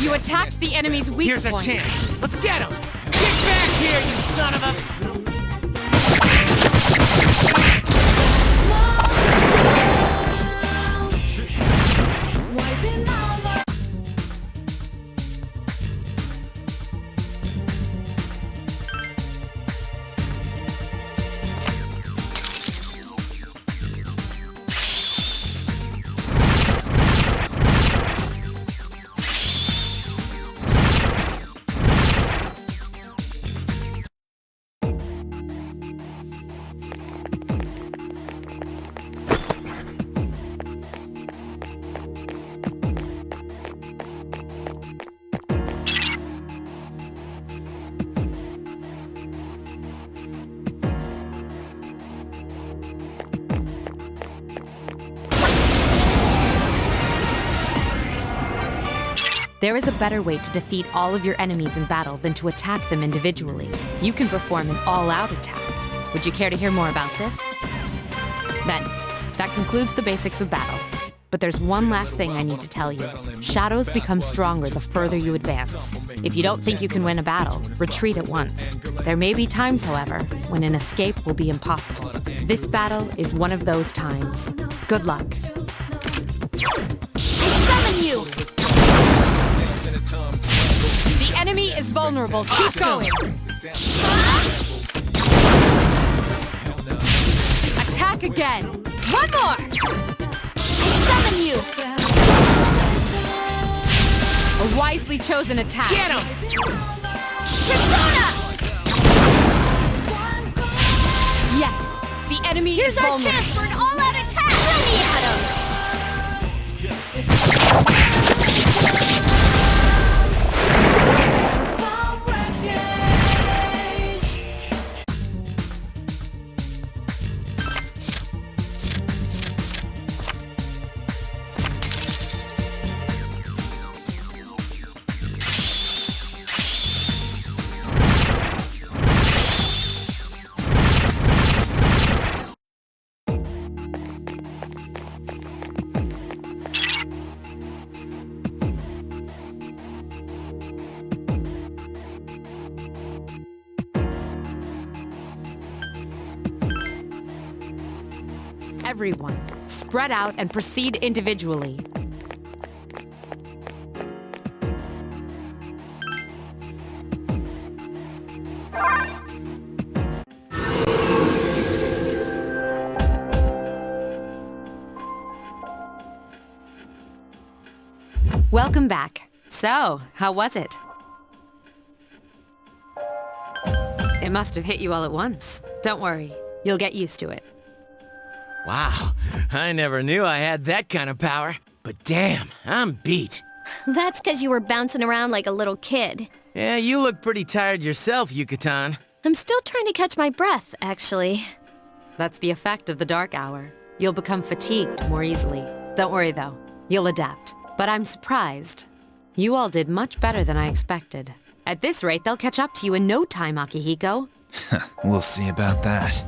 Speaker 6: You attacked the enemy's weak
Speaker 9: Here's
Speaker 6: point.
Speaker 9: a chance. Let's get him! Get back back here, you son of a...
Speaker 6: There is a better way to defeat all of your enemies in battle than to attack them individually. You can perform an all-out attack. Would you care to hear more about this? Then, that concludes the basics of battle. But there's one last thing I need to tell you. Shadows become stronger the further you advance. If you don't think you can win a battle, retreat at once. There may be times, however, when an escape will be impossible. This battle is one of those times. Good luck.
Speaker 2: I summon you!
Speaker 6: The enemy is vulnerable. Keep going. Attack again.
Speaker 2: One more! I summon you!
Speaker 6: A wisely chosen attack.
Speaker 9: Get him!
Speaker 2: Persona!
Speaker 6: Yes, the enemy
Speaker 2: Here's
Speaker 6: is
Speaker 2: our
Speaker 6: vulnerable.
Speaker 2: chance for an all-out attack! Let me at him!
Speaker 6: Everyone, spread out and proceed individually. Welcome back. So, how was it? It must have hit you all at once. Don't worry, you'll get used to it.
Speaker 9: Wow, I never knew I had that kind of power. But damn, I'm beat.
Speaker 2: That's because you were bouncing around like a little kid.
Speaker 9: Yeah, you look pretty tired yourself, Yucatan.
Speaker 2: I'm still trying to catch my breath, actually.
Speaker 6: That's the effect of the dark hour. You'll become fatigued more easily. Don't worry though, you'll adapt. But I'm surprised. You all did much better than I expected. At this rate, they'll catch up to you in no time, Akihiko.
Speaker 11: We'll see about that.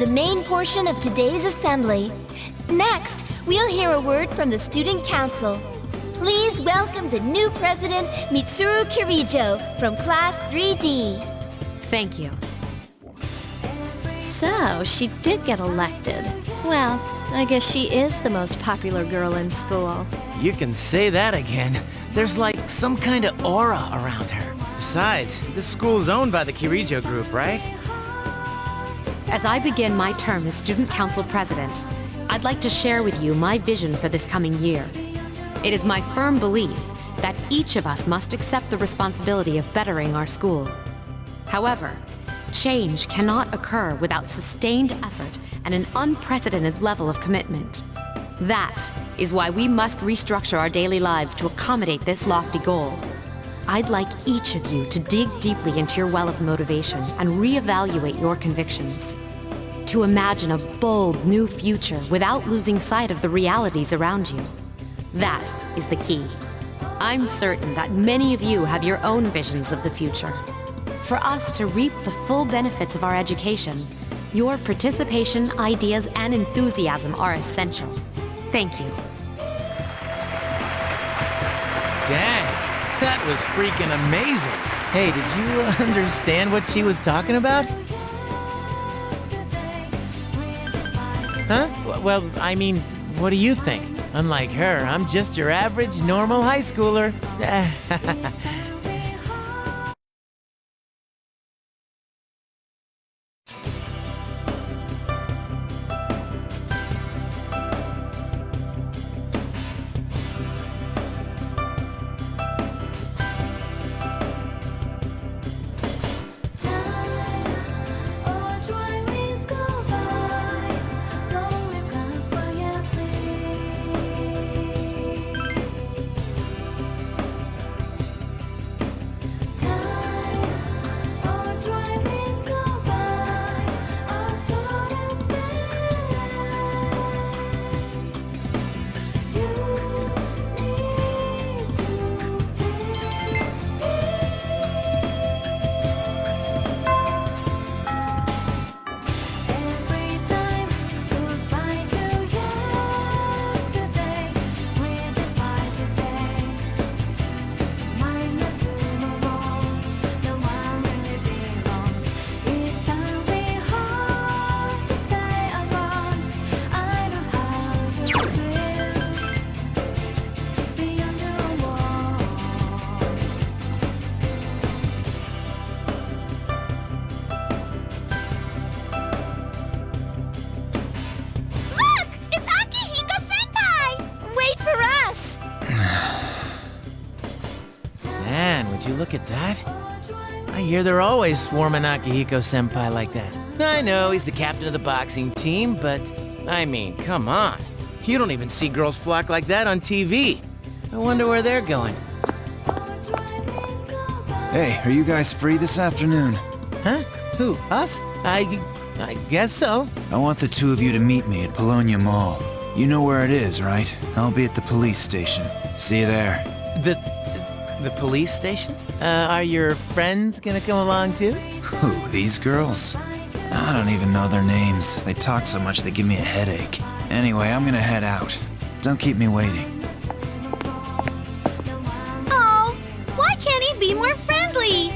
Speaker 18: the main portion of today's assembly. Next, we'll hear a word from the Student Council. Please welcome the new president, Mitsuru Kirijo, from Class 3D.
Speaker 6: Thank you.
Speaker 2: So, she did get elected. Well, I guess she is the most popular girl in school.
Speaker 9: You can say that again. There's like some kind of aura around her. Besides, this school's owned by the Kirijo group, right?
Speaker 6: As I begin my term as Student Council President, I'd like to share with you my vision for this coming year. It is my firm belief that each of us must accept the responsibility of bettering our school. However, change cannot occur without sustained effort and an unprecedented level of commitment. That is why we must restructure our daily lives to accommodate this lofty goal. I'd like each of you to dig deeply into your well of motivation and reevaluate your convictions. To imagine a bold new future without losing sight of the realities around you. That is the key. I'm certain that many of you have your own visions of the future. For us to reap the full benefits of our education, your participation, ideas, and enthusiasm are essential. Thank you.
Speaker 9: Dang, that was freaking amazing. Hey, did you understand what she was talking about? Huh? Well, I mean, what do you think? Unlike her, I'm just your average, normal high schooler. Look at that. I hear they're always swarming Akihiko-senpai like that. I know he's the captain of the boxing team, but I mean, come on. You don't even see girls flock like that on TV. I wonder where they're going.
Speaker 11: Hey, are you guys free this afternoon?
Speaker 9: Huh? Who? Us? I guess so.
Speaker 11: I want the two of you to meet me at Polonia Mall. You know where it is, right? I'll be at the police station. See you there.
Speaker 9: The police station? Are your friends gonna come along too?
Speaker 11: Who, these girls? I don't even know their names. They talk so much they give me a headache. Anyway, I'm gonna head out. Don't keep me waiting.
Speaker 18: Oh, why can't he be more friendly?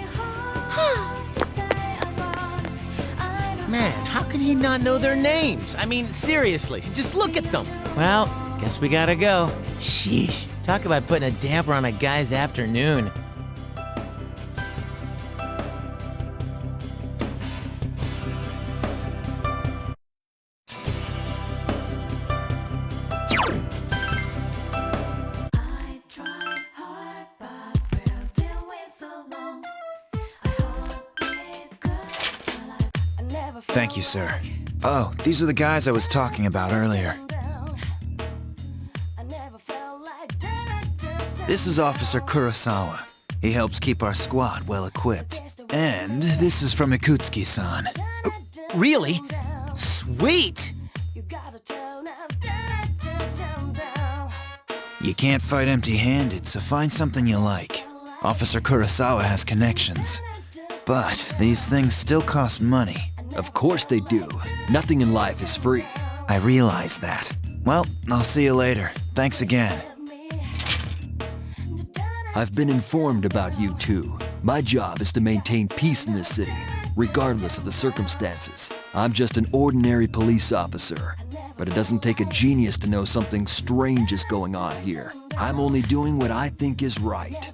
Speaker 9: Man, how can he not know their names? I mean, seriously, just look at them. Well, guess we gotta go. Sheesh. Talk about putting a damper on a guy's afternoon.
Speaker 11: Thank you, sir. Oh, these are the guys I was talking about earlier. This is Officer Kurosawa. He helps keep our squad well equipped. And this is from Ikutsuki-san.
Speaker 9: Really? Sweet!
Speaker 11: You can't fight empty-handed, so find something you like. Officer Kurosawa has connections. But these things still cost money.
Speaker 19: Of course they do. Nothing in life is free.
Speaker 11: I realize that. Well, I'll see you later. Thanks again.
Speaker 19: I've been informed about you two. My job is to maintain peace in this city, regardless of the circumstances. I'm just an ordinary police officer, but it doesn't take a genius to know something strange is going on here. I'm only doing what I think is right.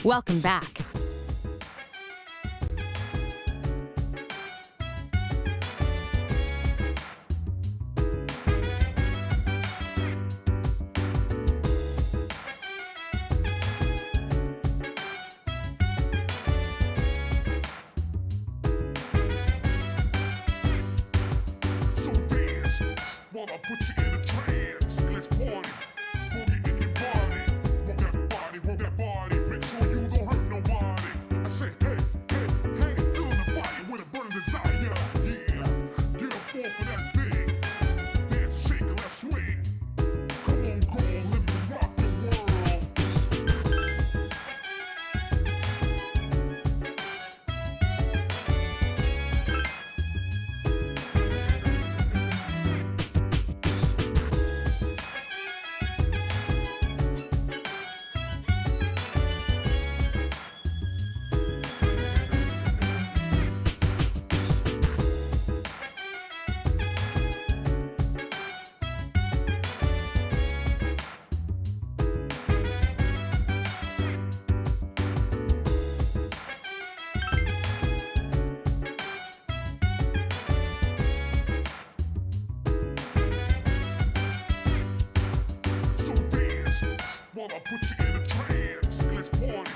Speaker 6: Welcome back.
Speaker 14: So dance while I put you in a trance. Let's party. Boogie in your body. Work that body, work that body. Make sure you don't hurt nobody. I say, hey, hey, hey, feeling the fire with a burning desire. Yeah, get up off of that thing. Dance, shake, and let's swing. Come on, go on, let me rock the world. So dance while I put you in a trance. Let's party.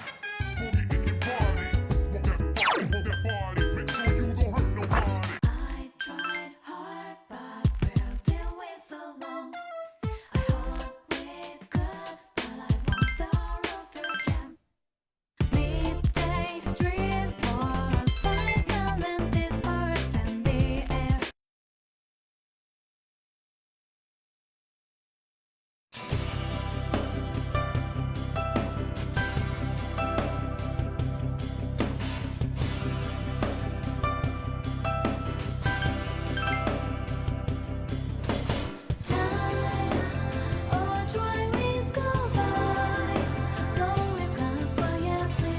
Speaker 14: Boogie in your body. Work that body, work that body. Make sure you don't hurt nobody.
Speaker 1: I tried hard, but where did we so long? I hope we're good, but I won't start over again. Midday street or a cycle and disperse in the air. Or dry winds go by, though it comes quietly.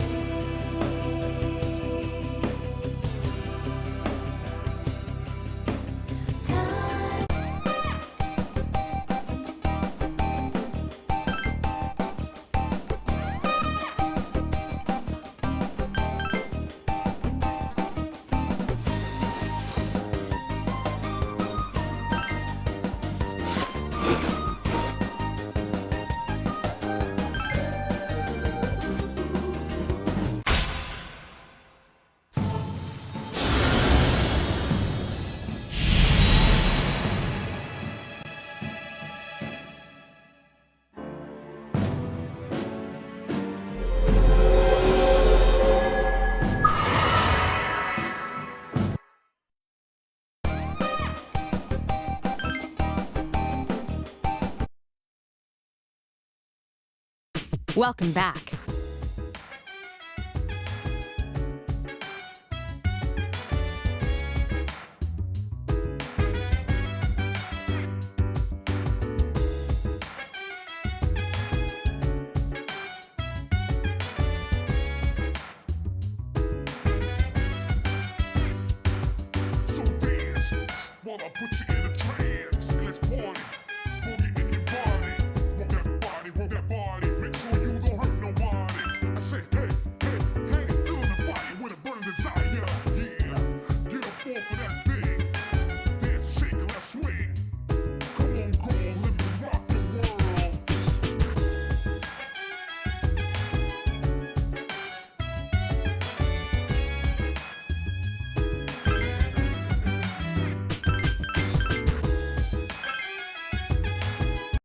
Speaker 6: Welcome back.